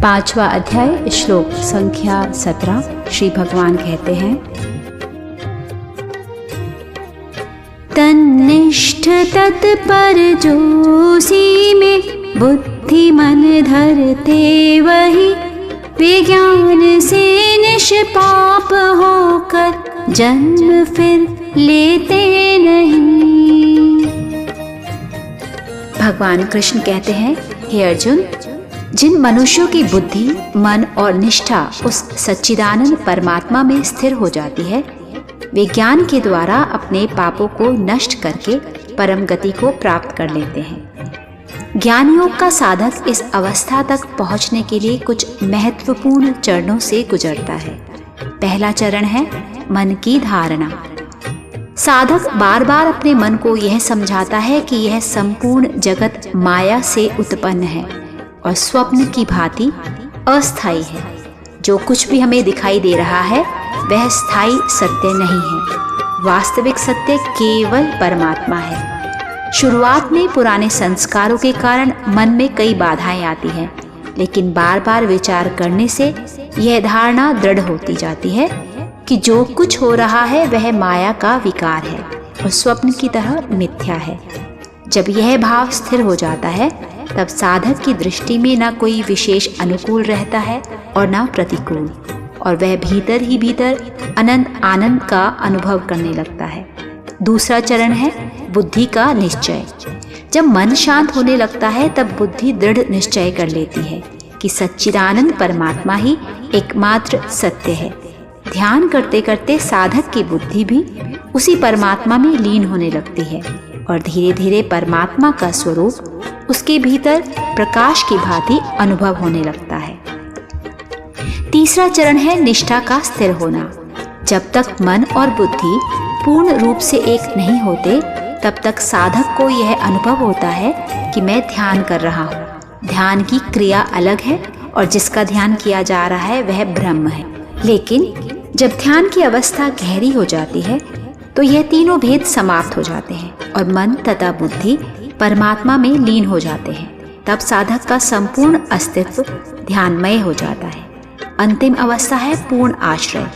5वां अध्याय श्लोक संख्या 17। श्री भगवान कहते हैं, तन्निष्ठ तत्पर जोसी में बुद्धि मन धरते वही, विज्ञान से निष्पाप होकर जन्म फिर लेते नहीं। भगवान कृष्ण कहते हैं, हे अर्जुन, जिन मनुष्यों की बुद्धि, मन और निष्ठा उस सच्चिदानंद परमात्मा में स्थिर हो जाती है, वे ज्ञान के द्वारा अपने पापों को नष्ट करके परम गति को प्राप्त कर लेते हैं। ज्ञान योग का साधक इस अवस्था तक पहुंचने के लिए कुछ महत्वपूर्ण चरणों से गुजरता है। पहला चरण है मन की धारणा। साधक बार बार अपने मन को यह समझाता है कि यह संपूर्ण जगत माया से उत्पन्न है और स्वप्न की भांति अस्थायी है। जो कुछ भी हमें दिखाई दे रहा है वह स्थायी सत्य नहीं है। वास्तविक सत्य केवल परमात्मा है। शुरुआत में पुराने संस्कारों के कारण मन में कई बाधाएं आती हैं, लेकिन बार बार विचार करने से यह धारणा दृढ़ होती जाती है कि जो कुछ हो रहा है वह माया का विकार है और स्वप्न की तरह मिथ्या है। जब यह भाव स्थिर हो जाता है तब साधक की दृष्टि में न कोई विशेष अनुकूल रहता है और न प्रतिकूल, और वह भीतर ही भीतर अनंत आनंद का अनुभव करने लगता है। दूसरा चरण है बुद्धि का निश्चय। जब मन शांत होने लगता है तब बुद्धि दृढ़ निश्चय कर लेती है कि सच्चिदानंद परमात्मा ही एकमात्र सत्य है। ध्यान करते करते साधक की बुद्धि भी उसी परमात्मा में लीन होने लगती है और धीरे धीरे परमात्मा का स्वरूप उसके भीतर प्रकाश की भांति अनुभव होने लगता है। तीसरा चरण है निष्ठा का स्थिर होना। जब तक मन और बुद्धि पूर्ण रूप से एक नहीं होते तब तक साधक को यह अनुभव होता है कि मैं ध्यान कर रहा हूँ। ध्यान की क्रिया अलग है और जिसका ध्यान किया जा रहा है वह ब्रह्म है। लेकिन जब ध्यान की अवस्था गहरी हो जाती है तो यह तीनों भेद समाप्त हो जाते हैं और मन तथा बुद्धि परमात्मा में लीन हो जाते हैं। तब साधक का संपूर्ण अस्तित्व ध्यानमय हो जाता है। अंतिम अवस्था है पूर्ण आश्रय।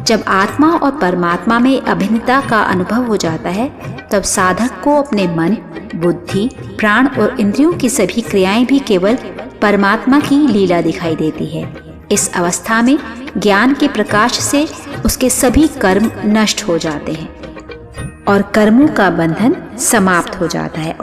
जब आत्मा और परमात्मा में अभिन्नता का अनुभव हो जाता है तब साधक को अपने मन, बुद्धि, प्राण और इंद्रियों की सभी क्रियाएं भी केवल परमात्मा की लीला दिखाई देती है। इस अवस्था में ज्ञान के प्रकाश से उसके सभी कर्म नष्ट हो जाते हैं और कर्मों का बंधन समाप्त हो जाता है